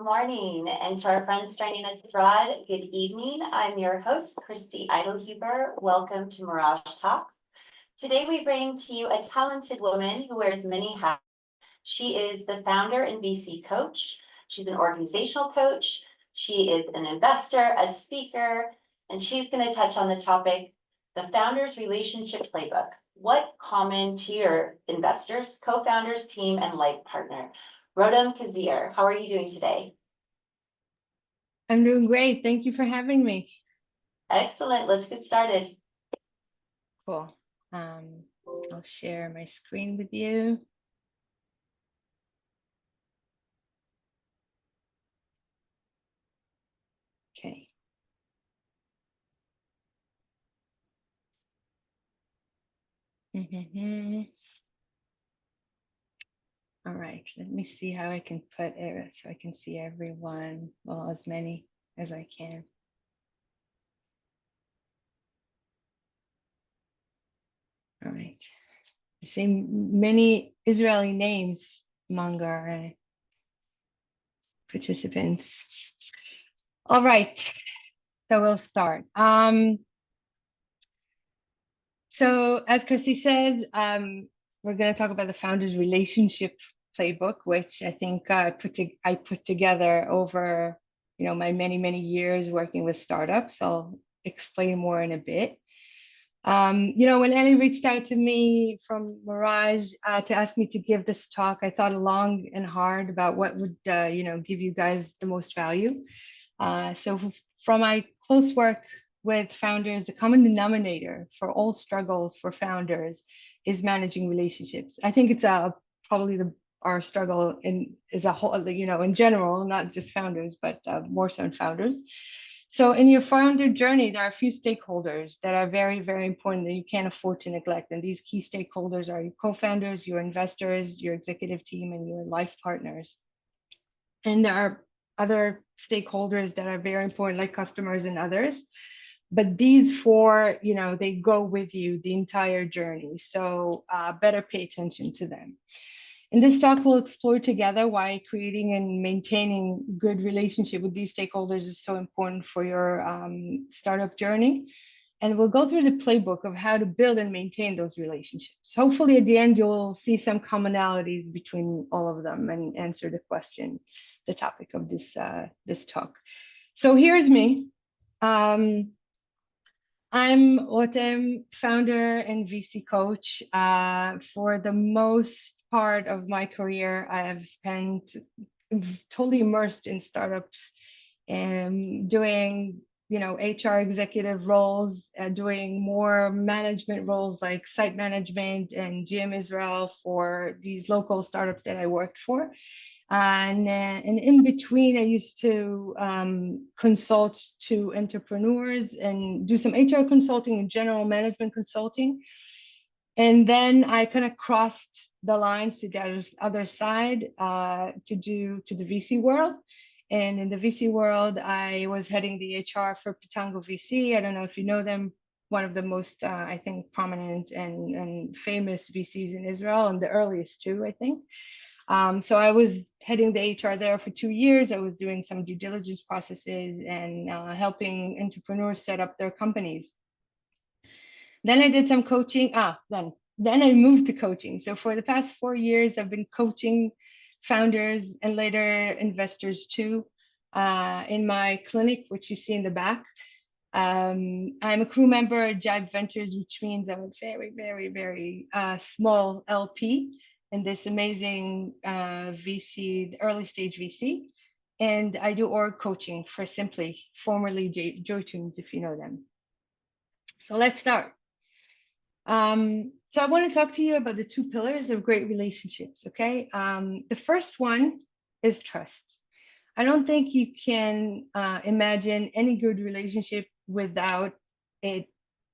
morning, and to our friends joining us abroad, good evening. I'm your host, Christy Eidelhuber. Welcome to Mirage Talks. Today we bring to you a talented woman who wears many hats. She is the founder and VC coach. She's an organizational coach. She is an investor, a speaker, and she's going to touch on the topic, the founder's relationship playbook. What common to your investors, co-founders, team, and life partner? Rotem Kazir, how are you doing today? I'm doing great. Thank you for having me. Excellent. Let's get started. Cool. I'll share my screen with you. Okay. All right. Let me see how I can put it so I can see everyone, well, as many as I can. All right. I see many Israeli names among our participants. All right. So we'll start. So as Christy said, we're going to talk about the founder's relationship playbook, which I think I put together over my many years working with startups. I'll explain more in a bit. When Ellie reached out to me from Mirage to ask me to give this talk, I thought long and hard about what would give you guys the most value. So from my close work with founders, the common denominator for all struggles for founders is managing relationships. I think it's probably our struggle as a whole, in general, not just founders, but more so in founders. So in your founder journey, there are a few stakeholders that are very important that you can't afford to neglect. And these key stakeholders are your co-founders, your investors, your executive team, and your life partners. And there are other stakeholders that are very important, like customers and others. But these four, they go with you the entire journey. So better pay attention to them. In this talk, we'll explore together why creating and maintaining good relationship with these stakeholders is so important for your startup journey. And we'll go through the playbook of how to build and maintain those relationships. Hopefully at the end, you'll see some commonalities between all of them and answer the question, the topic of this talk. So here's me. I'm Rotem, founder and VC coach. For the most part of my career, I have spent totally immersed in startups and doing, HR executive roles, doing more management roles like site management and GM Israel for these local startups that I worked for. And in between, I used to consult to entrepreneurs and do some HR consulting and general management consulting. And then I kind of crossed the lines to the other side to the VC world. And in the VC world, I was heading the HR for Pitango VC. I don't know if you know them, one of the most, I think, prominent and famous VCs in Israel, and the earliest too, I think. So I was heading the HR there for 2 years. I was doing some due diligence processes and helping entrepreneurs set up their companies. Then I did some coaching. Then I moved to coaching. So for the past 4 years, I've been coaching founders and later investors too in my clinic, which you see in the back. I'm a crew member at Jive Ventures, which means I'm a very small LP in this amazing VC, early stage VC. And I do org coaching for Simply, formerly Joytunes, if you know them. So let's start. So I want to talk to you about the 2 pillars of great relationships, okay? The first one is trust. I don't think you can imagine any good relationship without it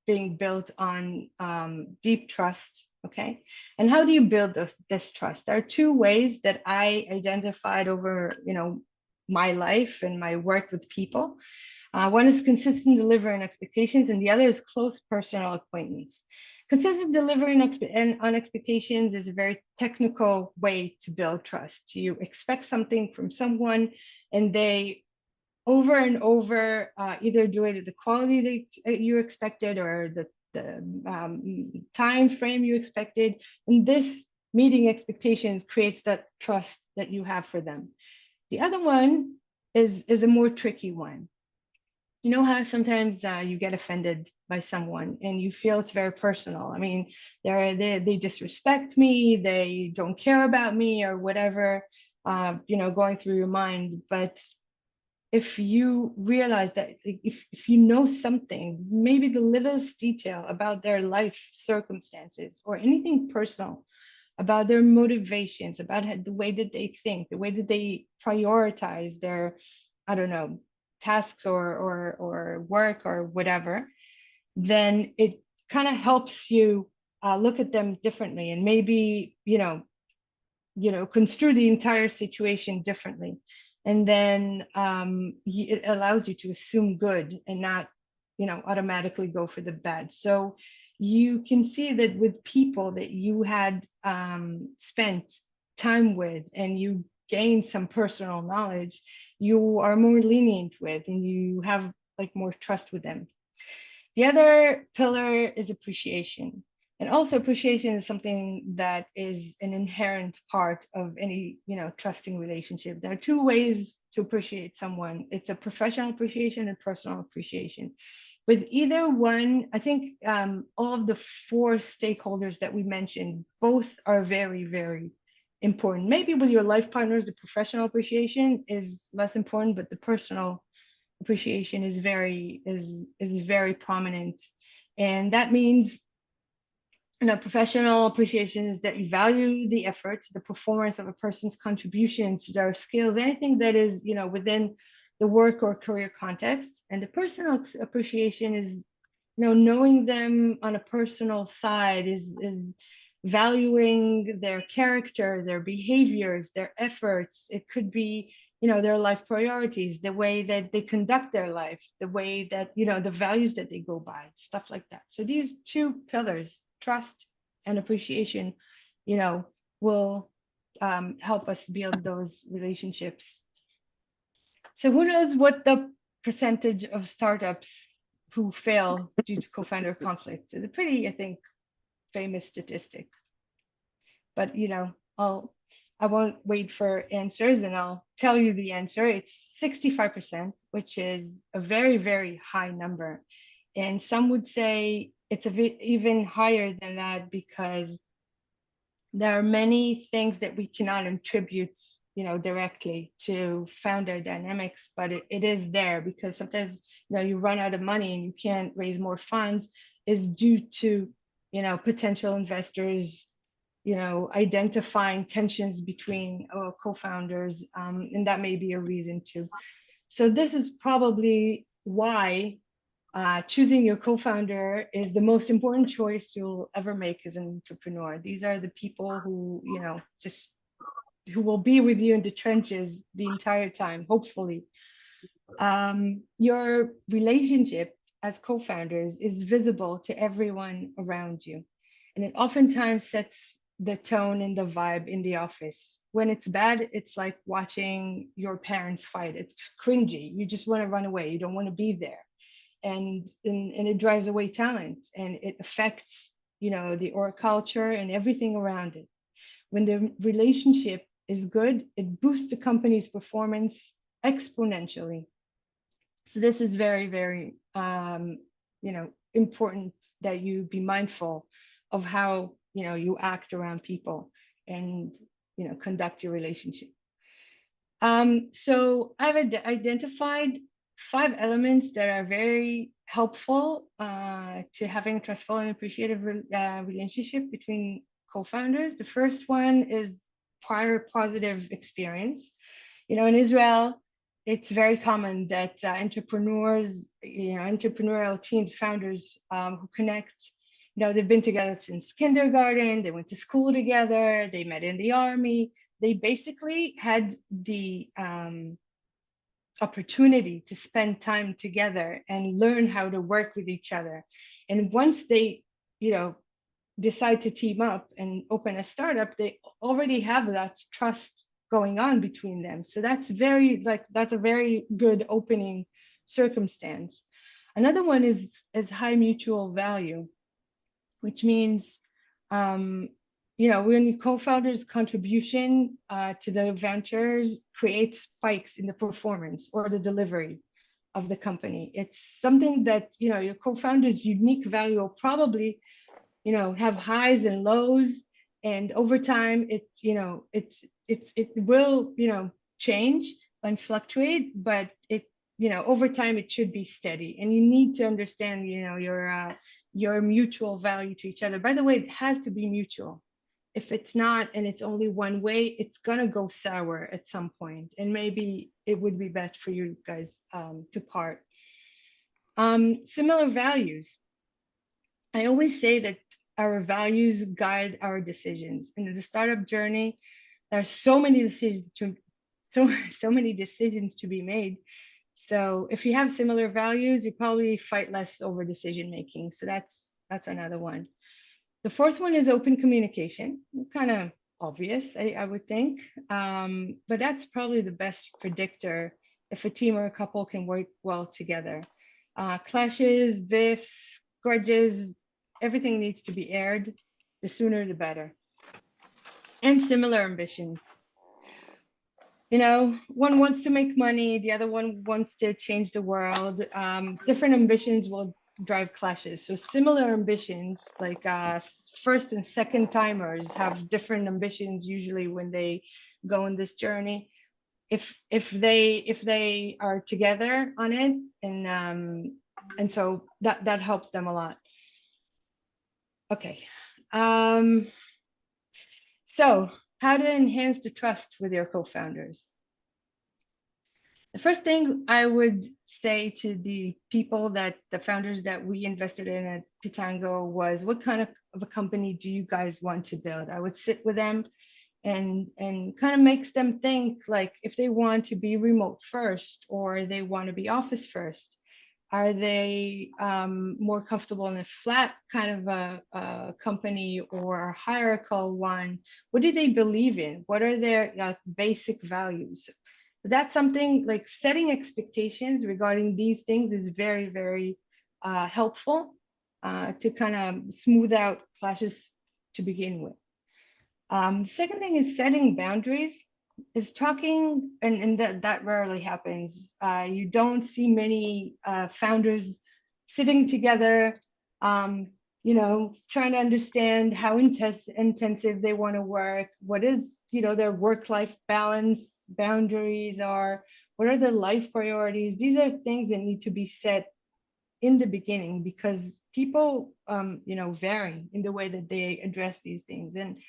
being built on deep trust, okay? And how do you build this trust? There are 2 ways that I identified over, my life and my work with people. One is consistent delivery and expectations, and the other is close personal acquaintance. Consistent delivery and on expectations is a very technical way to build trust. You expect something from someone, and they over and over either do it at the quality that you expected or the time frame you expected. And this meeting expectations creates that trust that you have for them. The other one is a more tricky one. You know how sometimes you get offended by someone and you feel it's very personal. I mean, they disrespect me, they don't care about me, or whatever, going through your mind. But if you realize that, if you know something, maybe the littlest detail about their life circumstances or anything personal, about their motivations, about the way that they think, the way that they prioritize their, I don't know, tasks or work or whatever, then it kind of helps you look at them differently, and maybe construe the entire situation differently. And then it allows you to assume good and not automatically go for the bad. So you can see that with people that you had spent time with and you gained some personal knowledge, you are more lenient with, and you have like more trust with them. The other pillar is appreciation. And also appreciation is something that is an inherent part of any, trusting relationship. There are two ways to appreciate someone. It's a professional appreciation and personal appreciation. With either one, I think all of the four stakeholders that we mentioned, both are very, very important. Maybe with your life partners, the professional appreciation is less important, but the personal appreciation is very prominent. And that means professional appreciation is that you value the efforts, the performance of a person's contributions, their skills, anything that is within the work or career context. And the personal appreciation is knowing them on a personal side, is valuing their character, their behaviors, their efforts. It could be their life priorities, the way that they conduct their life, the way that the values that they go by, stuff like that. So these two pillars, trust and appreciation, will help us build those relationships. So who knows what the percentage of startups who fail due to co-founder conflict? It's a pretty, I think, famous statistic. But I won't wait for answers, and I'll tell you the answer. It's 65%, which is a very, very high number. And some would say it's even higher than that, because there are many things that we cannot attribute directly to founder dynamics, but it is there, because sometimes you run out of money and you can't raise more funds, is due to potential investors identifying tensions between co-founders, and that may be a reason too. So this is probably why choosing your co-founder is the most important choice you'll ever make as an entrepreneur. These are the people who who will be with you in the trenches the entire time, hopefully. Your relationship as co-founders is visible to everyone around you, and it oftentimes sets the tone and the vibe in the office. When it's bad, it's like watching your parents fight. It's cringy. You just want to run away. You don't want to be there. And it drives away talent, and it affects the org culture and everything around it. When the relationship is good, it boosts the company's performance exponentially. So this is very, very important that you be mindful of how you act around people and conduct your relationship. So I've identified 5 elements that are very helpful to having a trustful and appreciative relationship between co-founders. The first one is prior positive experience. In Israel, it's very common that entrepreneurs, entrepreneurial teams, founders who connect, they've been together since kindergarten, they went to school together, they met in the army, they basically had the opportunity to spend time together and learn how to work with each other. And once they, decide to team up and open a startup, they already have that trust going on between them. So that's a very good opening circumstance. Another one is high mutual value, which means, um, when your co-founder's contribution to the ventures creates spikes in the performance or the delivery of the company. It's something that, your co-founder's unique value will probably, have highs and lows. And over time, it will, change and fluctuate, but over time it should be steady. And you need to understand, your mutual value to each other. By the way, it has to be mutual. If it's not, and it's only one way, it's gonna go sour at some point, and maybe it would be best for you guys to part. Similar values. I always say that our values guide our decisions. In the startup journey, there are so many decisions so many decisions to be made. So if you have similar values, you probably fight less over decision making. So that's another one. The fourth one is open communication. Kind of obvious, I would think, but that's probably the best predictor if a team or a couple can work well together. Clashes, biffs, grudges, everything needs to be aired. The sooner, the better. And similar ambitions. One wants to make money, the other one wants to change the world. Different ambitions will drive clashes. So similar ambitions, like first and second timers have different ambitions usually when they go on this journey. If they are together on it, and so that helps them a lot. Okay. So how to enhance the trust with your co-founders. The first thing I would say to the founders that we invested in at Pitango was, what kind of a company do you guys want to build? I would sit with them and kind of makes them think, like, if they want to be remote first or they want to be office first. Are they more comfortable in a flat kind of a company or a hierarchical one? What do they believe in? What are their basic values? That's something, like, setting expectations regarding these things is very, very helpful to kind of smooth out clashes to begin with. The second thing is setting boundaries. Is talking, and that rarely happens. You don't see many founders sitting together, trying to understand how intensive they want to work, what is, their work-life balance boundaries are, what are their life priorities. These are things that need to be set in the beginning, because people, vary in the way that they address these things. And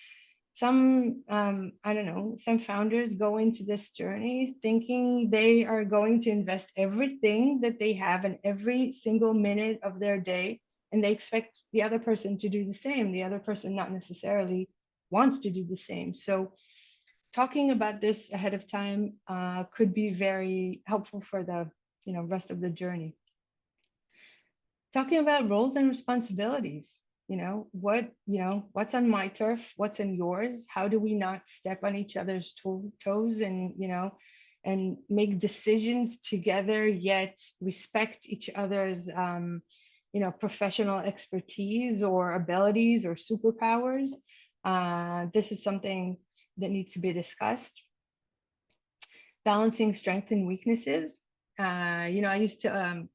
some I don't know, some founders go into this journey thinking they are going to invest everything that they have in every single minute of their day, and they expect the other person to do the same. The other person not necessarily wants to do the same. So talking about this ahead of time could be very helpful for the rest of the journey. Talking about roles and responsibilities. What's on my turf, what's in yours, how do we not step on each other's toes, and make decisions together, yet respect each other's professional expertise or abilities or superpowers. This is something that needs to be discussed. Balancing strengths and weaknesses. I used to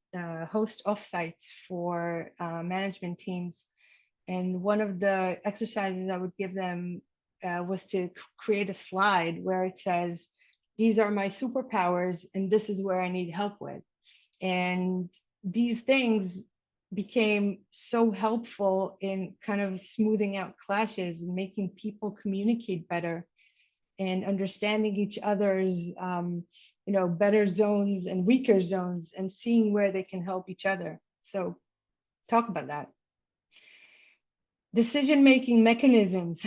host offsites for management teams. And one of the exercises I would give them was to create a slide where it says, these are my superpowers and this is where I need help with. And these things became so helpful in kind of smoothing out clashes and making people communicate better and understanding each other's better zones and weaker zones, and seeing where they can help each other. So talk about that. Decision-making mechanisms.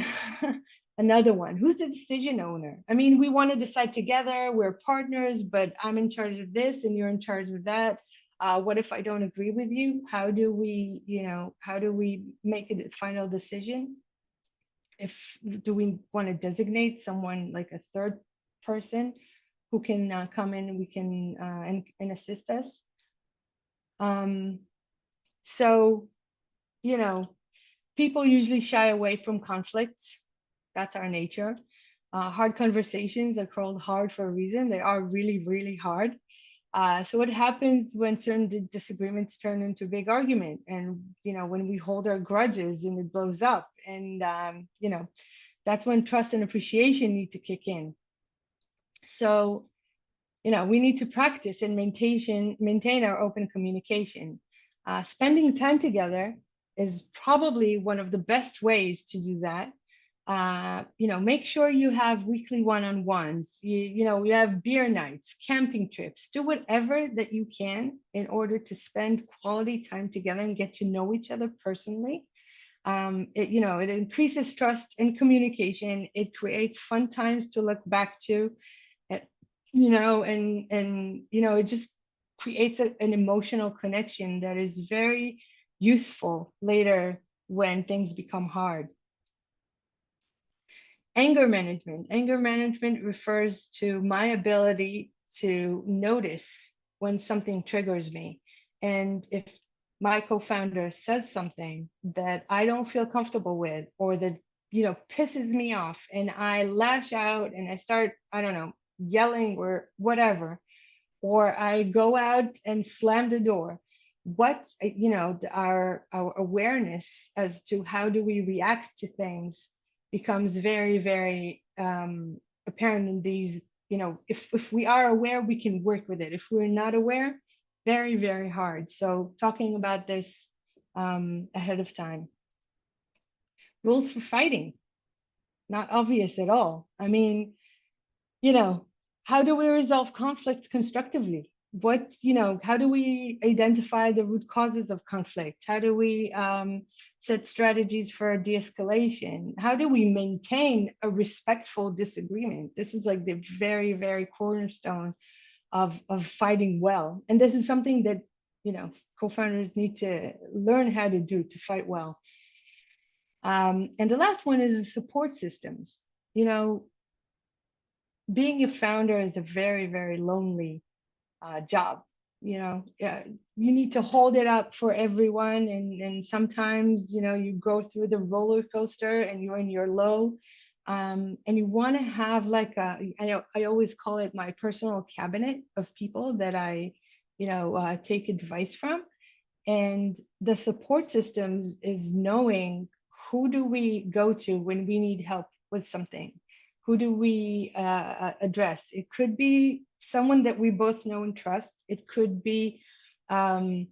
Another one. Who's the decision owner? I mean, we want to decide together, we're partners, but I'm in charge of this and you're in charge of that. What if I don't agree with you? How do we, how do we make a final decision? If do we want to designate someone like a third person who can come in, we can and assist us. So, people usually shy away from conflicts. That's our nature. Hard conversations are called hard for a reason. They are really, really hard. So what happens when certain disagreements turn into big argument, and when we hold our grudges and it blows up, and that's when trust and appreciation need to kick in. So we need to practice and maintain our open communication. Spending time together is probably one of the best ways to do that. Make sure you have weekly one-on-ones. You have beer nights, camping trips. Do whatever that you can in order to spend quality time together and get to know each other personally. It increases trust and communication. It creates fun times to look back to, it just creates an emotional connection that is very useful later when things become hard. Anger management. Anger management refers to my ability to notice when something triggers me. And if my co-founder says something that I don't feel comfortable with, or that, pisses me off, and I lash out and I start, I don't know, yelling or whatever, or I go out and slam the door, our awareness as to how do we react to things becomes very, very apparent in these. If we are aware, we can work with it. If we're not aware, very, very hard. So talking about this ahead of time. Rules for fighting, not obvious at all. I mean, how do we resolve conflicts constructively? How do we identify the root causes of conflict? How do we set strategies for de-escalation? How do we maintain a respectful disagreement? This is like the very, very cornerstone of fighting well. And this is something that, co-founders need to learn how to do to fight well. And the last one is support systems. Being a founder is a very, very lonely job. You need to hold it up for everyone, and sometimes you go through the roller coaster and you're in your low, and you want to have like I always call it my personal cabinet of people that I take advice from. And the support systems is knowing who do we go to when we need help with something. Who do we address? It could be someone that we both know and trust. It could be, it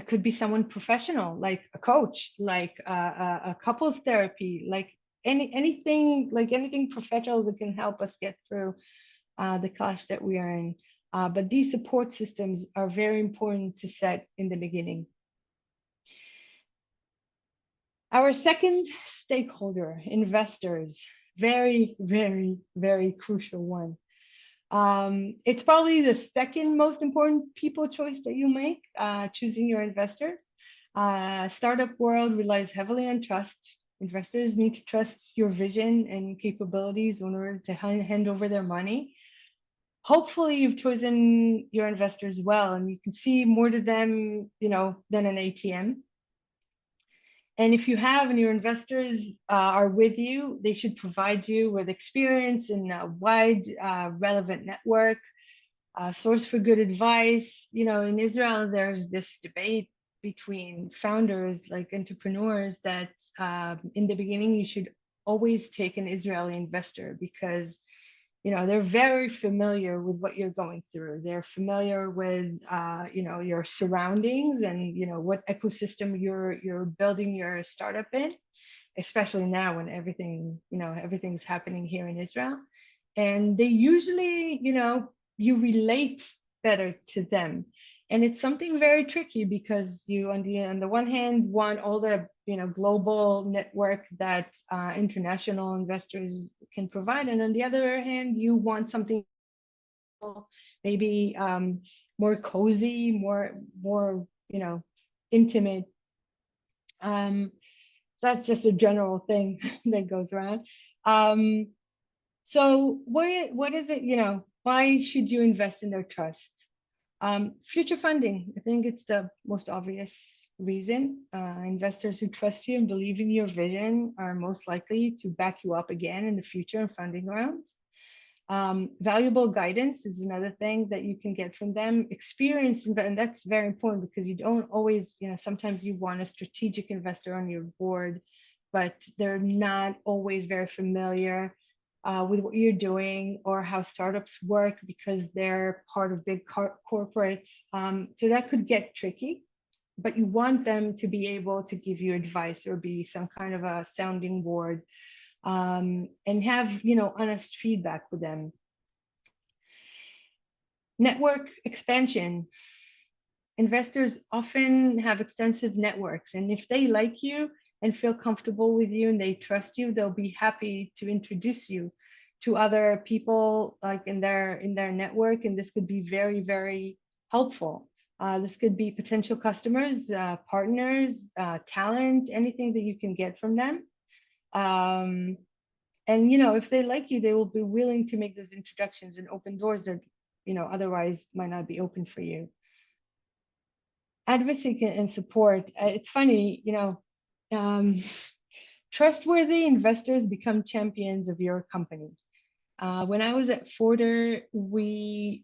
could be someone professional, like a coach, like a couples therapy, like anything professional that can help us get through the clash that we are in. But these support systems are very important to set in the beginning. Our second stakeholder, investors, very, very, very crucial one. It's probably the second most important people choice that you make, choosing your investors. Startup world relies heavily on trust. Investors need to trust your vision and capabilities in order to hand over their money. Hopefully you've chosen your investors well, and you can see more to them, than an ATM. And if you have and your investors are with you, they should provide you with experience in a wide, relevant network, source for good advice. In Israel, there's this debate between founders, like entrepreneurs, that in the beginning, you should always take an Israeli investor because they're very familiar with what you're going through. They're familiar with, your surroundings and, what ecosystem you're building your startup in, especially now when everything's happening here in Israel. And they usually, you relate better to them. And it's something very tricky because you, on the one hand, want all the global network that international investors can provide, and on the other hand, you want something maybe more cozy, more intimate. So that's just a general thing that goes around. Um, so what is it, why should you invest in their trust? Future funding, I think it's the most obvious reason. Investors who trust you and believe in your vision are most likely to back you up again in the future in funding rounds. Valuable guidance is another thing that you can get from them. Experience, and that's very important because you don't always, sometimes you want a strategic investor on your board, but they're not always very familiar with what you're doing or how startups work because they're part of big corporates. So that could get tricky, but you want them to be able to give you advice or be some kind of a sounding board, and have honest feedback with them. Network expansion. Investors often have extensive networks, and if they like you and feel comfortable with you and they trust you, they'll be happy to introduce you to other people like in their network, and this could be very, very helpful. This could be potential customers, partners, talent, anything that you can get from them. And if they like you, they will be willing to make those introductions and open doors that otherwise might not be open for you. Advocacy and support. It's funny, trustworthy investors become champions of your company. When I was at Forder, we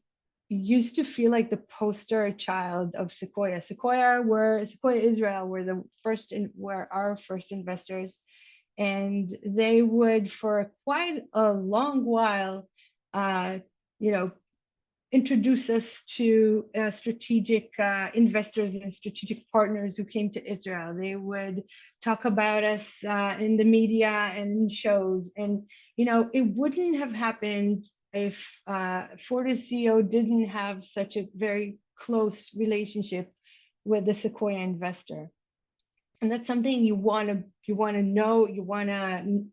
used to feel like the poster child of Sequoia. Sequoia Israel were our first investors, and they would for quite a long while, introduce us to strategic investors and strategic partners who came to Israel. They would talk about us in the media and in shows. And, it wouldn't have happened if Forder's CEO didn't have such a very close relationship with the Sequoia investor. And that's something you want to know, you want to,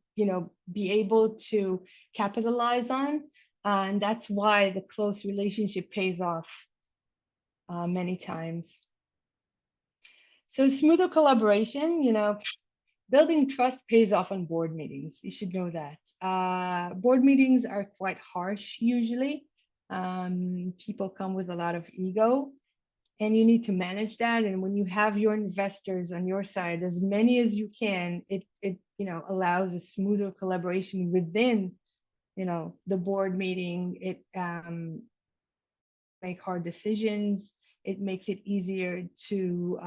be able to capitalize on. And that's why the close relationship pays off many times. So smoother collaboration, building trust pays off on board meetings. You should know that. Board meetings are quite harsh usually. People come with a lot of ego, and you need to manage that. And when you have your investors on your side, as many as you can, it allows a smoother collaboration within the board meeting. It make hard decisions. It makes it easier to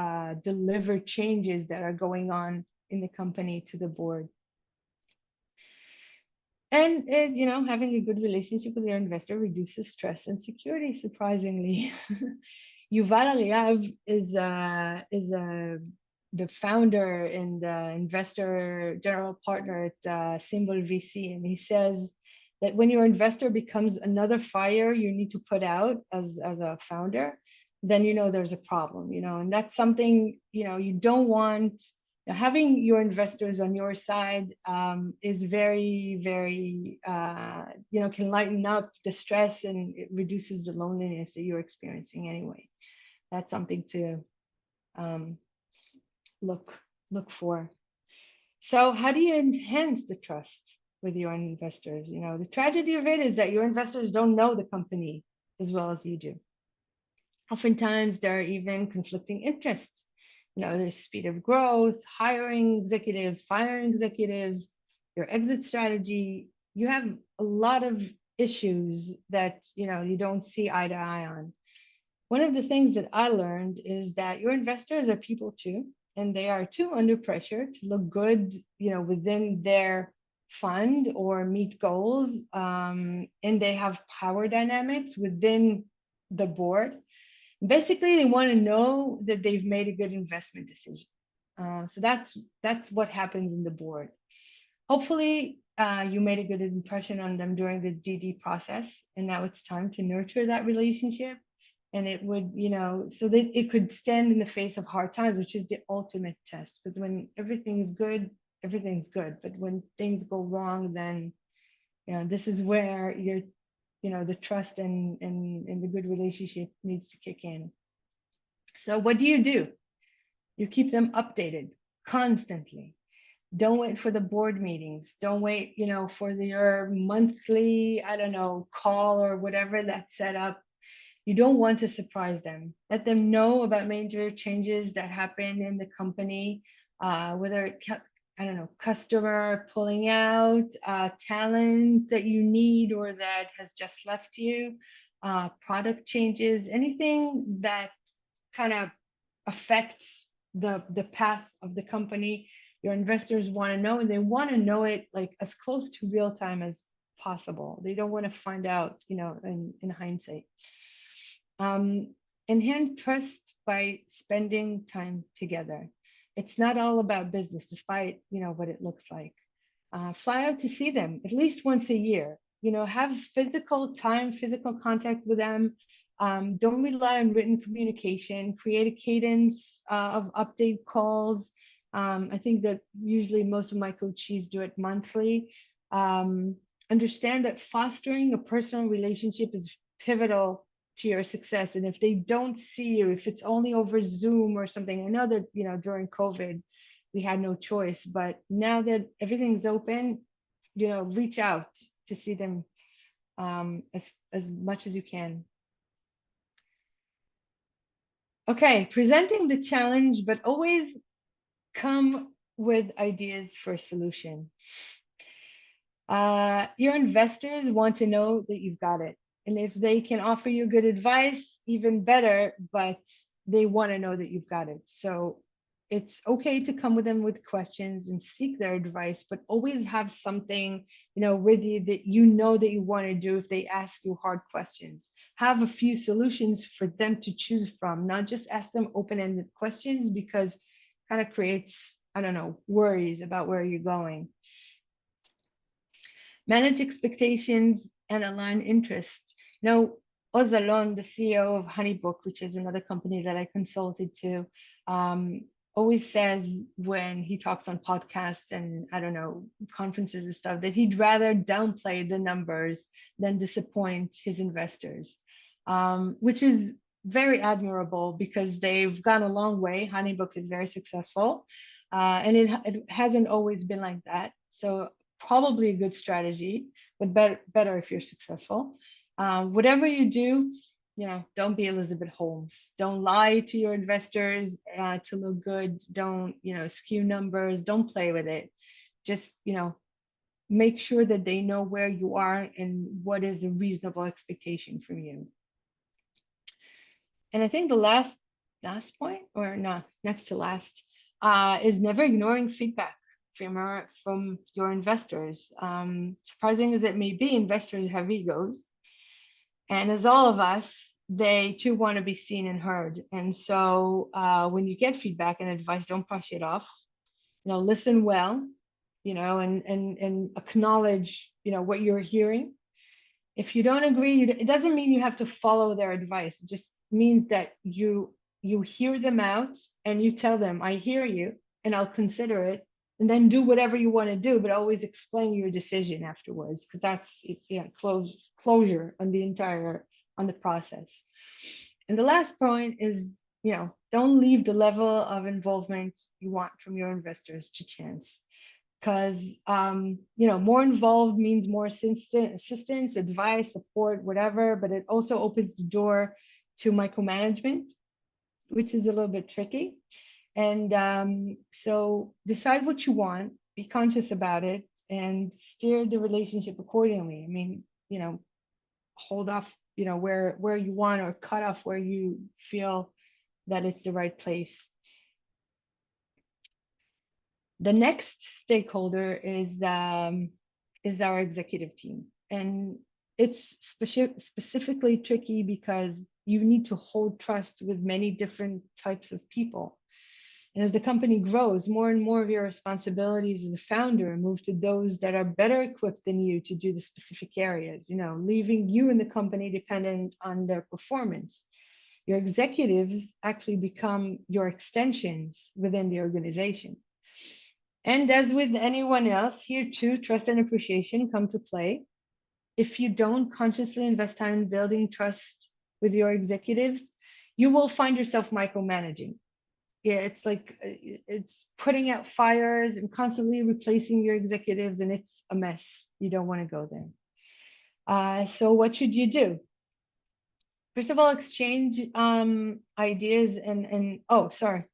deliver changes that are going on in the company to the board. And having a good relationship with your investor reduces stress and security, surprisingly. Yuval Ariav is the founder and investor general partner at Symbol VC, and he says that when your investor becomes another fire you need to put out as a founder, then there's a problem, and that's something you don't want. Having your investors on your side is very, very can lighten up the stress, and it reduces the loneliness that you're experiencing anyway. That's something to look for. So how do you enhance the trust with your investors? The tragedy of it is that your investors don't know the company as well as you do. Oftentimes there are even conflicting interests. There's speed of growth, hiring executives, firing executives, your exit strategy. You have a lot of issues that you don't see eye to eye on. One of the things that I learned is that your investors are people too, and they are too under pressure to look good, within their fund or meet goals. And they have power dynamics within the board. Basically, they want to know that they've made a good investment decision. So that's what happens in the board. Hopefully, you made a good impression on them during the DD process, and now it's time to nurture that relationship. And it would, so that it could stand in the face of hard times, which is the ultimate test. Because when everything's good, everything's good. But when things go wrong, then this is where the trust and the good relationship needs to kick in. So what do? You keep them updated constantly. Don't wait for the board meetings. Don't wait, for your monthly, I don't know, call or whatever that's set up. You don't want to surprise them. Let them know about major changes that happen in the company, whether I don't know, customer pulling out, talent that you need or that has just left you, product changes, anything that kind of affects the path of the company. Your investors want to know, and they want to know it like as close to real time as possible. They don't want to find out, in hindsight. Enhance trust by spending time together. It's not all about business, despite what it looks like. Fly out to see them at least once a year. Have physical time, physical contact with them. Don't rely on written communication. Create a cadence of update calls. I think that usually most of my coachees do it monthly. Understand that fostering a personal relationship is pivotal to your success. And if they don't see you, if it's only over Zoom or something, I know that, during COVID, we had no choice, but now that everything's open, reach out to see them as much as you can. Okay, presenting the challenge, but always come with ideas for a solution. Your investors want to know that you've got it. And if they can offer you good advice, even better, but they want to know that you've got it. So it's okay to come with them with questions and seek their advice, but always have something, with you that that you want to do if they ask you hard questions. Have a few solutions for them to choose from, not just ask them open-ended questions, because kind of creates, I don't know, worries about where you're going. Manage expectations and align interests. Oz Alon, the CEO of Honeybook, which is another company that I consulted to, always says when he talks on podcasts and I don't know, conferences and stuff, that he'd rather downplay the numbers than disappoint his investors, which is very admirable because they've gone a long way. Honeybook is very successful, and it hasn't always been like that. So probably a good strategy, but better if you're successful. Whatever you do, don't be Elizabeth Holmes. Don't lie to your investors to look good. Don't, skew numbers. Don't play with it. Just, make sure that they know where you are and what is a reasonable expectation from you. And I think the last point, or no, next to last, is never ignoring feedback from your investors. Surprising as it may be, investors have egos. And as all of us, they too want to be seen and heard. And so when you get feedback and advice, don't brush it off. Listen well, and acknowledge, what you're hearing. If you don't agree, it doesn't mean you have to follow their advice. It just means that you hear them out and you tell them, I hear you and I'll consider it, and then do whatever you want to do, but always explain your decision afterwards, because it's closure on the process. And the last point is, don't leave the level of involvement you want from your investors to chance, because more involved means more assistance, advice, support, whatever, but it also opens the door to micromanagement, which is a little bit tricky. And so decide what you want, be conscious about it, and steer the relationship accordingly. I mean, hold off, where you want, or cut off where you feel that it's the right place. The next stakeholder is our executive team. And it's specifically tricky because you need to hold trust with many different types of people. And as the company grows, more and more of your responsibilities as a founder move to those that are better equipped than you to do the specific areas, leaving you and the company dependent on their performance. Your executives actually become your extensions within the organization. And as with anyone else, here too, trust and appreciation come to play. if you don't consciously invest time in building trust with your executives, you will find yourself micromanaging. Yeah, it's like it's putting out fires and constantly replacing your executives, and it's a mess. You don't want to go there. So what should you do? First of all, exchange ideas and oh, sorry,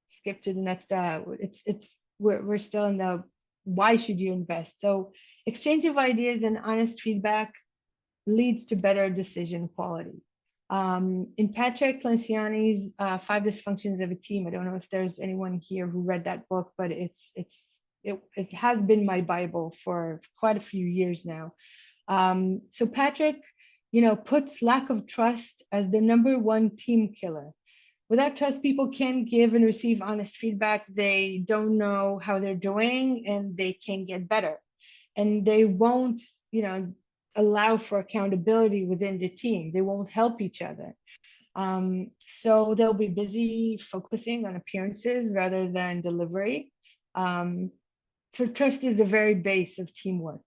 skip to the next. It's we're still in the why should you invest? So exchange of ideas and honest feedback leads to better decision quality. In Patrick Lenciani's Five Dysfunctions of a Team, I don't know if there's anyone here who read that book, but it has been my Bible for quite a few years now. So Patrick, puts lack of trust as the number one team killer. Without trust, people can't give and receive honest feedback. They don't know how they're doing and they can't get better. And they won't, allow for accountability within the team. They won't help each other. So they'll be busy focusing on appearances rather than delivery. So trust is the very base of teamwork.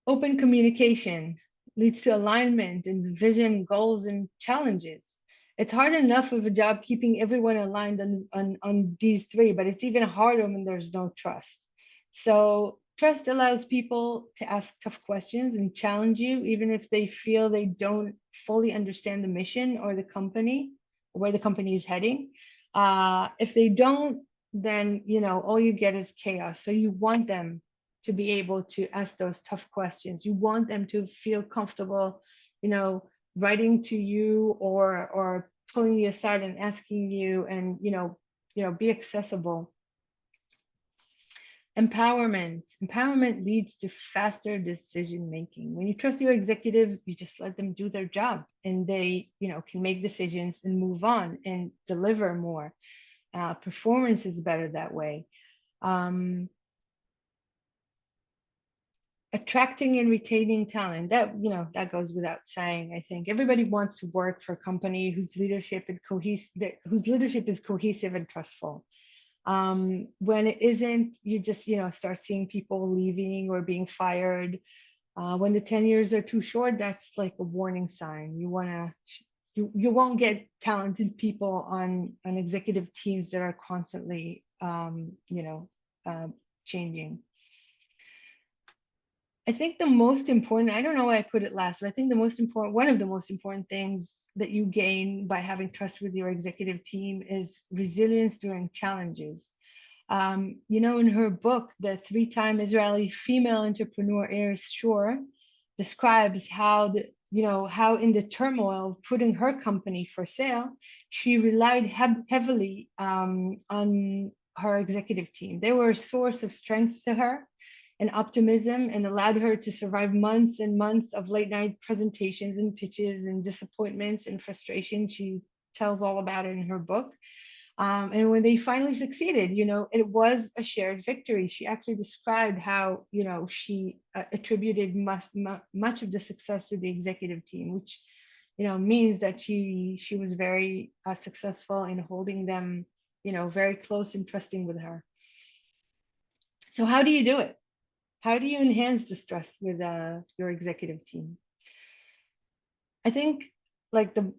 Open communication leads to alignment and vision, goals, and challenges. It's hard enough of a job keeping everyone aligned on these three, but it's even harder when there's no trust. So trust allows people to ask tough questions and challenge you, even if they feel they don't fully understand the mission or the company, or where the company is heading. If they don't, then all you get is chaos. So you want them to be able to ask those tough questions. You want them to feel comfortable, writing to you or pulling you aside and asking you, and be accessible. Empowerment leads to faster decision making. When you trust your executives, you just let them do their job, and they can make decisions and move on and deliver more. Performance is better that way. Attracting and retaining talent, that goes without saying. I think everybody wants to work for a company whose leadership is cohesive and trustful. When it isn't, you just start seeing people leaving or being fired. When the tenures are too short, that's like a warning sign. You won't get talented people on executive teams that are constantly changing. I think the most important, I don't know why I put it last, but I think one of the most important things that you gain by having trust with your executive team is resilience during challenges. In her book, the three-time Israeli female entrepreneur Iris Shore describes how how in the turmoil of putting her company for sale, she relied heavily on her executive team. They were a source of strength to her and optimism, and allowed her to survive months and months of late night presentations and pitches and disappointments and frustration. She tells all about it in her book. And when they finally succeeded, it was a shared victory. She actually described how, she attributed much of the success to the executive team, which, means that she was very successful in holding them, very close and trusting with her. So how do you do it? How do you enhance this trust with your executive team? I think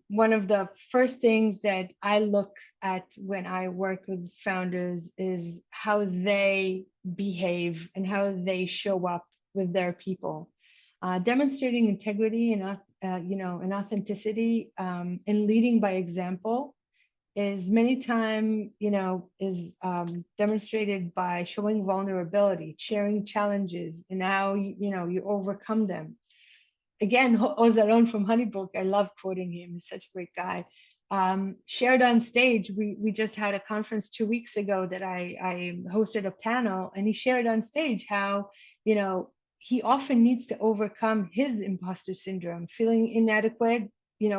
one of the first things that I look at when I work with founders is how they behave and how they show up with their people. Demonstrating integrity and authenticity, and leading by example is many times, is demonstrated by showing vulnerability, sharing challenges, and how you overcome them. Again, Ozaron from Honeybook, I love quoting him. He's such a great guy. Shared on stage, we just had a conference 2 weeks ago that I hosted a panel, and he shared on stage how he often needs to overcome his imposter syndrome, feeling inadequate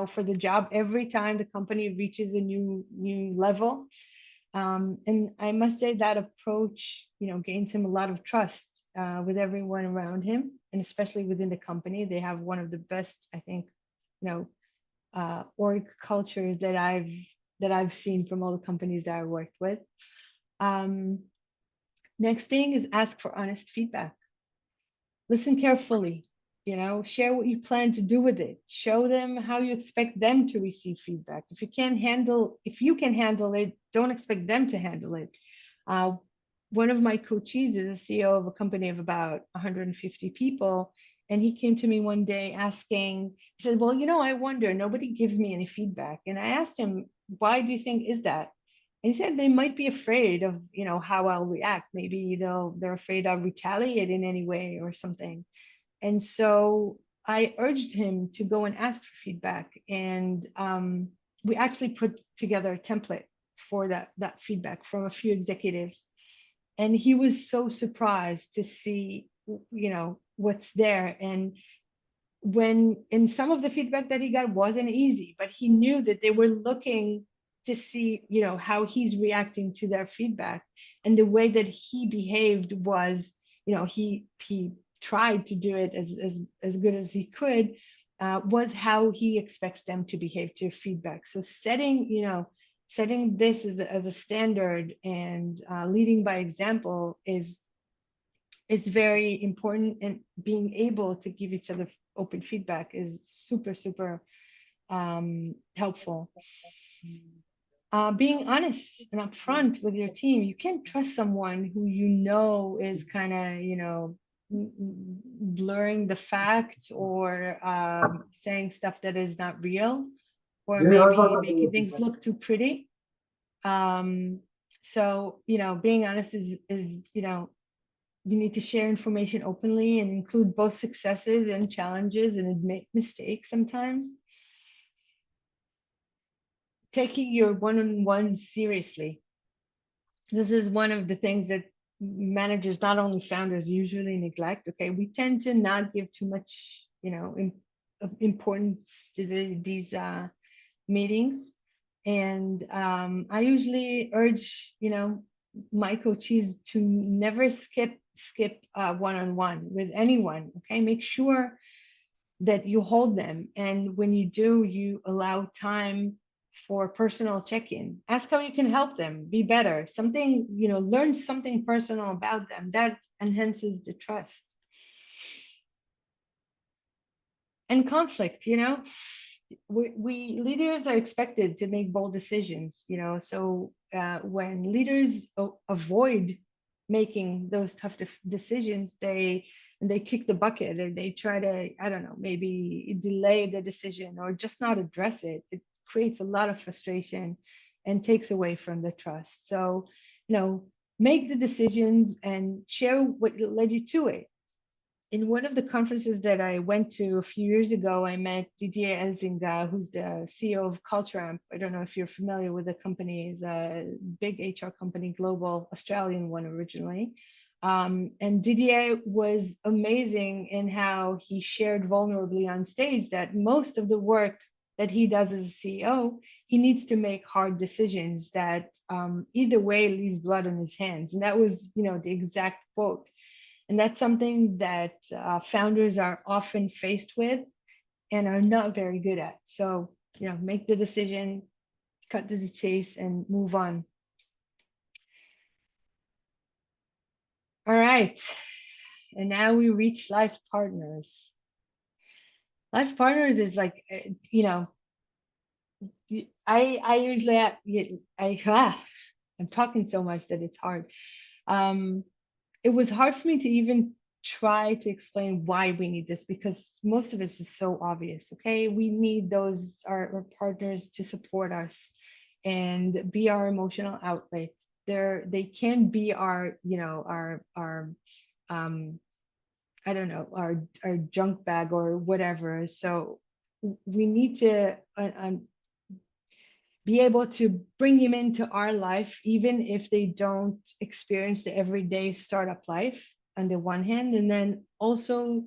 for the job every time the company reaches a new level. And I must say that approach gains him a lot of trust with everyone around him, and especially within the company. They have one of the best, I think, org cultures that I've seen from all the companies that I worked with. Next thing is ask for honest feedback. listen carefully, share what you plan to do with it, show them how you expect them to receive feedback. If you can handle it, don't expect them to handle it. uh, One of my coaches is a CEO of a company of about 150 people, and he came to me one day asking, he said, well, I wonder, nobody gives me any feedback. And I asked him, why do you think is that? And he said they might be afraid of, how I'll react. Maybe they're afraid I'll retaliate in any way or something. And so I urged him to go and ask for feedback. And we actually put together a template for that feedback from a few executives. And he was so surprised to see, what's there. And some of the feedback that he got wasn't easy, but he knew that they were looking to see, how he's reacting to their feedback. And the way that he behaved was, he tried to do it as good as he could, was how he expects them to behave to feedback. So setting this as a standard, and leading by example is very important. And being able to give each other open feedback is super, super helpful. Being honest and upfront with your team. You can't trust someone who is kind of, blurring the facts, or saying stuff that is not real, or maybe making things look too pretty. So, being honest is, you need to share information openly and include both successes and challenges, and admit mistakes sometimes. Taking your one-on-one seriously. This is one of the things that managers, not only founders, usually neglect. Okay, we tend to not give too much, importance to these meetings. And I usually urge, my coaches to never skip one-on-one with anyone. Okay, make sure that you hold them, and when you do, you allow time for personal check-in. Ask how you can help them be better. Something, learn something personal about them. That enhances the trust. And conflict, we leaders are expected to make bold decisions, so when leaders avoid making those tough decisions, they kick the bucket, or they try to, I don't know, maybe delay the decision or just not address it. It creates a lot of frustration and takes away from the trust. So, make the decisions and share what led you to it. In one of the conferences that I went to a few years ago, I met Didier Elzinga, who's the CEO of CultureAmp. I don't know if you're familiar with the company. It's a big HR company, global, Australian one originally. And Didier was amazing in how he shared vulnerably on stage that most of the work that he does as a CEO, he needs to make hard decisions that either way leave blood on his hands. And that was, the exact quote. And that's something that founders are often faced with and are not very good at. So, make the decision, cut to the chase, and move on. All right. And now we reach life partners. Life partners is like, I usually, I'm talking so much that it's hard. It was hard for me to even try to explain why we need this, because most of it is so obvious. Okay, we need our partners to support us and be our emotional outlets. They can be our, our I don't know, our junk bag or whatever. So we need to be able to bring him into our life, even if they don't experience the everyday startup life on the one hand, and then also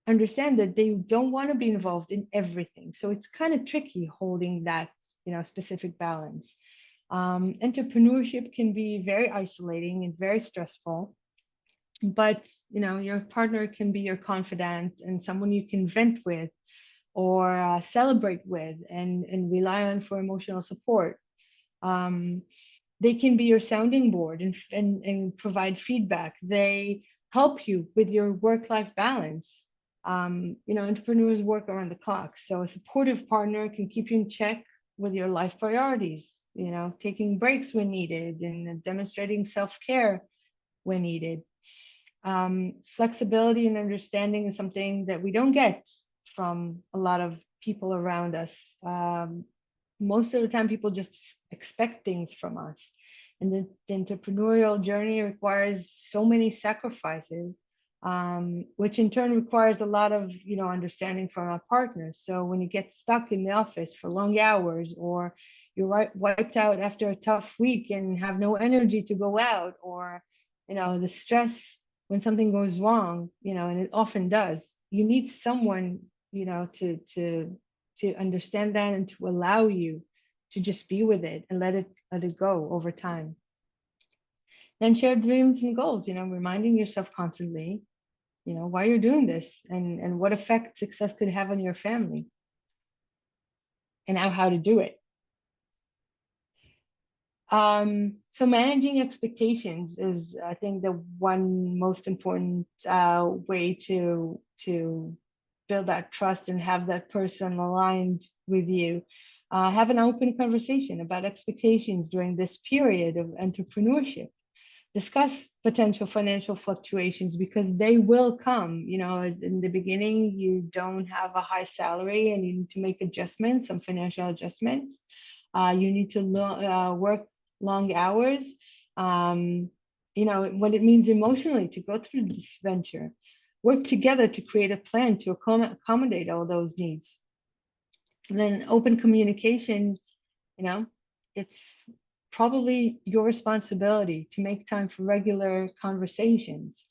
understand that they don't want to be involved in everything. So it's kind of tricky holding that, specific balance. Entrepreneurship can be very isolating and very stressful, but your partner can be your confidant and someone you can vent with, or celebrate with, and rely on for emotional support. They can be your sounding board and provide feedback. They help you with your work-life balance. Entrepreneurs work around the clock, so a supportive partner can keep you in check with your life priorities, taking breaks when needed and demonstrating self-care when needed. Flexibility and understanding is something that we don't get from a lot of people around us. Most of the time, people just expect things from us. And the entrepreneurial journey requires so many sacrifices, which in turn requires a lot of, understanding from our partners. So when you get stuck in the office for long hours, or you're wiped out after a tough week and have no energy to go out, or, the stress when something goes wrong, and it often does, you need someone, to understand that and to allow you to just be with it and let it go over time. Then share dreams and goals, reminding yourself constantly, why you're doing this and what effect success could have on your family and how to do it. So managing expectations is, I think, the one most important way to build that trust and have that person aligned with you. Have an open conversation about expectations during this period of entrepreneurship. Discuss potential financial fluctuations because they will come. In the beginning, you don't have a high salary and you need to make adjustments, some financial adjustments. You need to work long hours, what it means emotionally to go through this venture. Work together to create a plan to accommodate all those needs. And then open communication, it's probably your responsibility to make time for regular conversations.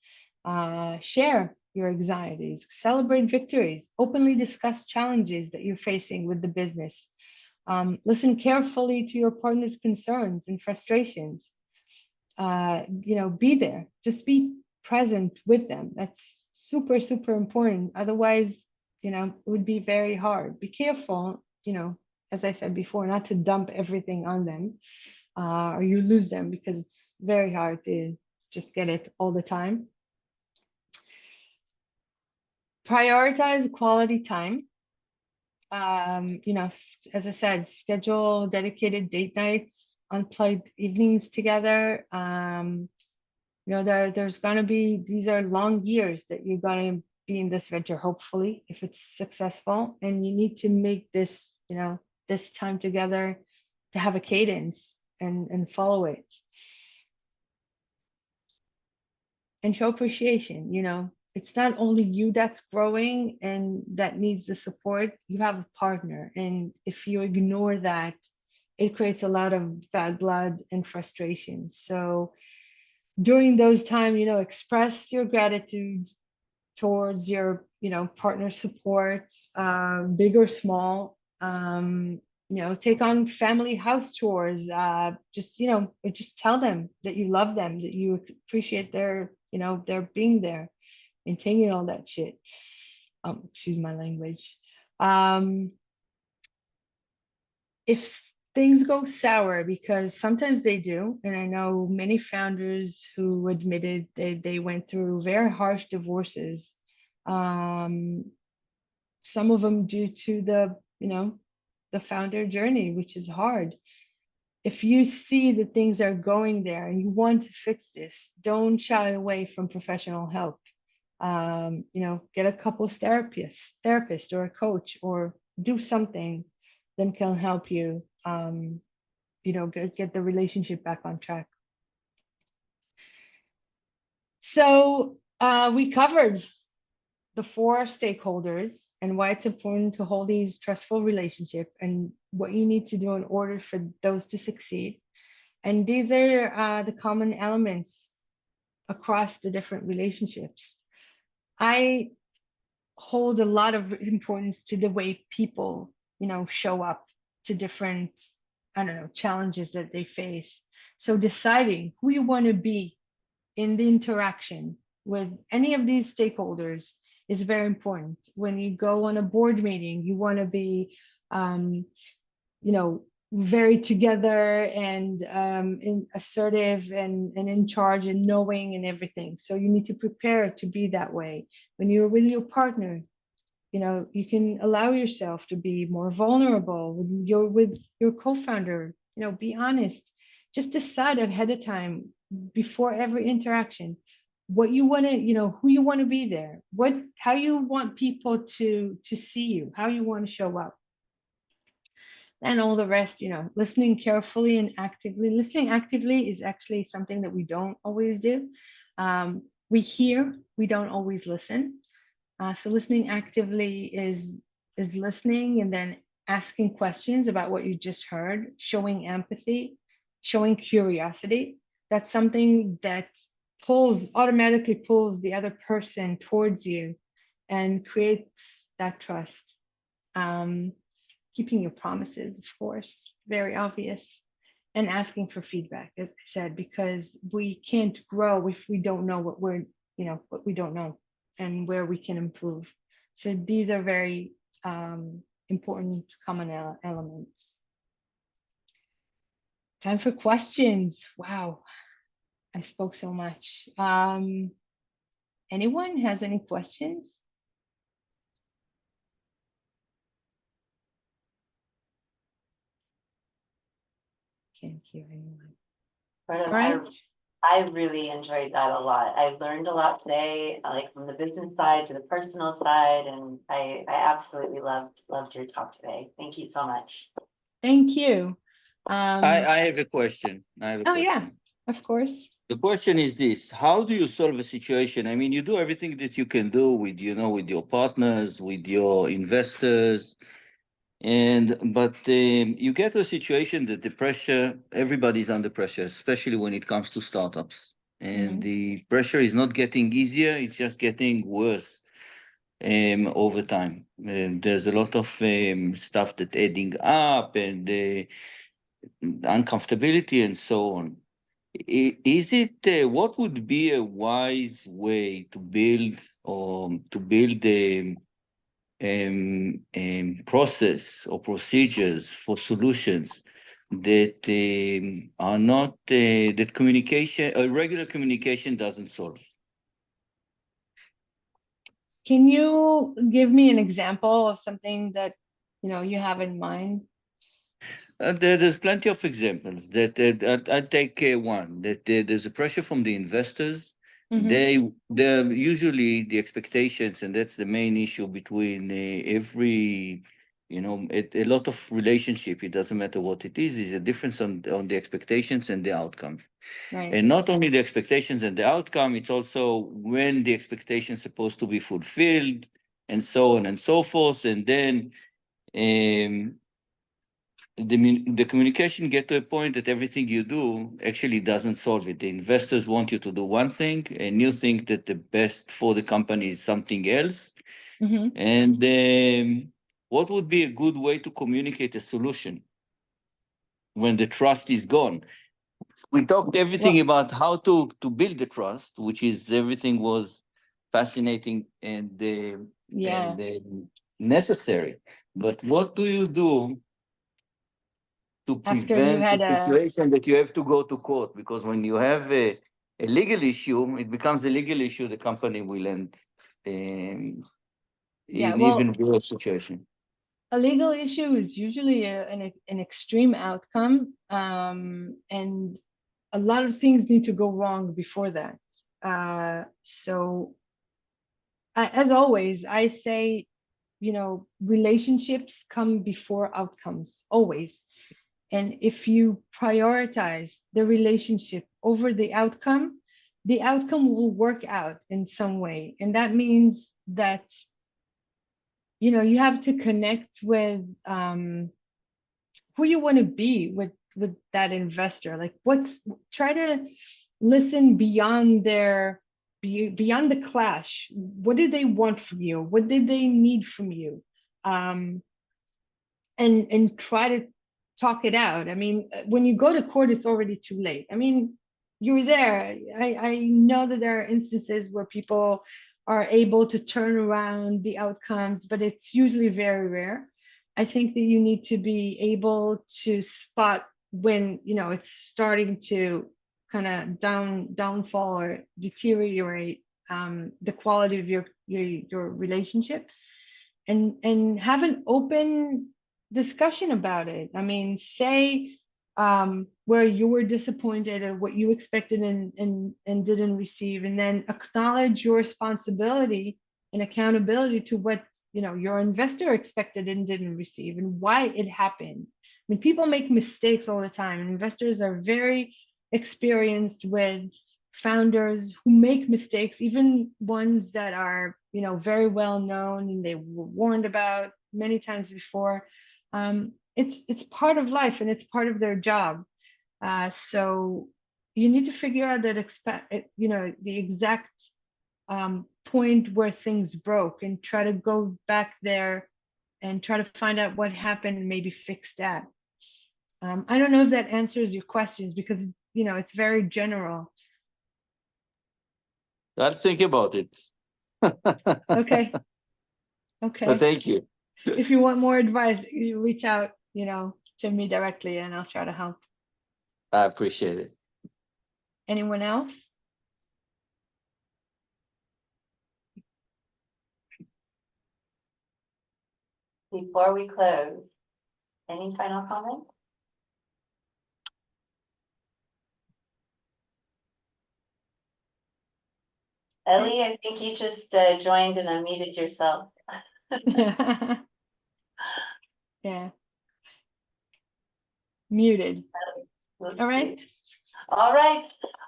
Share your anxieties, celebrate victories, openly discuss challenges that you're facing with the business. Listen carefully to your partner's concerns and frustrations. Be there, just be present with them. That's super, super important. Otherwise, it would be very hard. Be careful, as I said before, not to dump everything on them, or you lose them, because it's very hard to just get it all the time. Prioritize quality time. As I said, schedule dedicated date nights, unplugged evenings together. There's gonna be, these are long years that you're gonna be in this venture, hopefully, if it's successful, and you need to make this, this time together to have a cadence and follow it. And show appreciation. It's not only you that's growing and that needs the support, you have a partner. And if you ignore that, it creates a lot of bad blood and frustration. So during those times, express your gratitude towards your, partner support, big or small. Take on family house chores. Just tell them that you love them, that you appreciate their, their being there, and taking all that shit. Excuse my language. If things go sour, because sometimes they do, and I know many founders who admitted they went through very harsh divorces. Some of them due to the founder journey, which is hard. If you see that things are going there and you want to fix this, don't shy away from professional help. Get a couples therapist or a coach, or do something that can help you, get the relationship back on track. So we covered the 4 stakeholders and why it's important to hold these trustful relationships and what you need to do in order for those to succeed. And these are the common elements across the different relationships. I hold a lot of importance to the way people, show up to different, challenges that they face. So deciding who you want to be in the interaction with any of these stakeholders is very important. When you go on a board meeting, you want to be, very together and assertive and in charge and knowing and everything. So you need to prepare to be that way. When you're with your partner, you can allow yourself to be more vulnerable. When you're with your co-founder, be honest. Just decide ahead of time before every interaction what you want to, who you want to be there, how you want people to see you, how you want to show up. And all the rest, listening carefully and actively. Listening actively is actually something that we don't always do. We hear, we don't always listen. So listening actively is listening and then asking questions about what you just heard, showing empathy, showing curiosity. That's something that automatically pulls the other person towards you and creates that trust. Um, Keeping your promises, of course, very obvious, and asking for feedback, as I said, because we can't grow if we don't know what we don't know and where we can improve. So these are very important common elements. Time for questions. Wow, I spoke so much. Anyone has any questions? Can't hear anyone. Rotem, All right. I really enjoyed that a lot. I learned a lot today, like from the business side to the personal side, and I absolutely loved your talk today. Thank you so much. Thank you. I have a question. I have a Oh yeah, question. of course. The question is this: how do you solve a situation? I mean, you do everything that you can do with, with your partners, with your investors, but you get to a situation that the pressure, everybody's under pressure, especially when it comes to startups, and Mhm. the pressure is not getting easier; it's just getting worse over time. And there's a lot of stuff that adding up, and uncomfortability and so on. Is it what would be a wise way to build a process or procedures for solutions that are not that communication, regular communication doesn't solve? Can you give me an example of something that you have in mind? There's plenty of examples I'd take one that there's a pressure from the investors. Mm-hmm. They're usually the expectations, and that's the main issue between every, a lot of relationship. It doesn't matter what it is a difference on the expectations and the outcome. Right. And not only the expectations and the outcome, it's also when the expectations supposed to be fulfilled, and so on and so forth. And then um, the communication get to a point that everything you do actually doesn't solve it. The investors want you to do one thing, and you think that the best for the company is something else. Mm-hmm. And what would be a good way to communicate a solution when the trust is gone? We talked everything Well, about how to build the trust, which is everything was fascinating yeah. and necessary. But what do you do to After you prevent the had a situation that you have to go to court? Because when you have a legal issue, it becomes a legal issue, the company will end yeah, in well, even worse situation. a legal issue is usually an extreme outcome, and a lot of things need to go wrong before that. So, as always, I say, relationships come before outcomes, always. And if you prioritize the relationship over the outcome will work out in some way. And that means that, you have to connect with who you want to be with that investor. Like try to listen beyond beyond the clash. What do they want from you? What did they need from you? Um, and try to talk it out. I mean, when you go to court, it's already too late. I mean, you're there. I know that there are instances where people are able to turn around the outcomes, but it's usually very rare. I think that you need to be able to spot when, it's starting to kind of downfall or deteriorate the quality of your relationship, and have an open discussion about it. I mean, say where you were disappointed at what you expected and didn't receive, and then acknowledge your responsibility and accountability to what your investor expected and didn't receive, and why it happened. I mean, people make mistakes all the time, and investors are very experienced with founders who make mistakes, even ones that are very well known and they were warned about many times before. It's part of life, and it's part of their job. So you need to figure out the exact point where things broke, and try to go back there and try to find out what happened and maybe fix that. I don't know if that answers your questions, because it's very general. I'll think about it. Okay. But thank you. If you want more advice, you reach out, to me directly, and I'll try to help. I appreciate it. Anyone else? Before we close, any final comments? Ellie, I think you just joined and unmuted yourself. Yeah. Muted. All right. All right.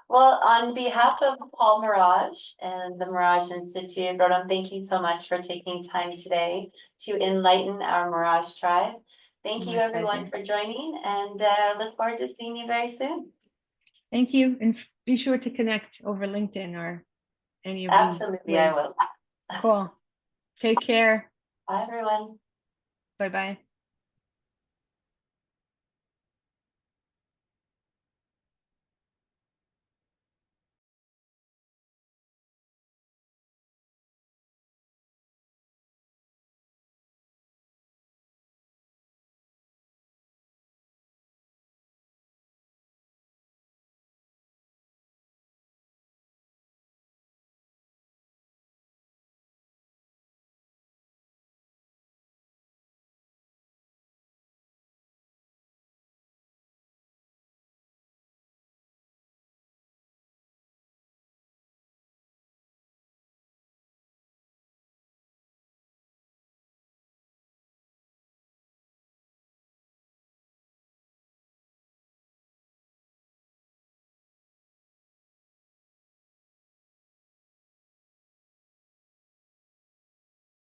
Well, on behalf of Paul Mirage and the Mirage Institute, Rotem, thank you so much for taking time today to enlighten our Mirage tribe. Thank you, everyone, for joining, and look forward to seeing you very soon. Thank you, and be sure to connect over LinkedIn or any of these. Absolutely, I will. Cool. Take care. Bye, everyone. Bye-bye.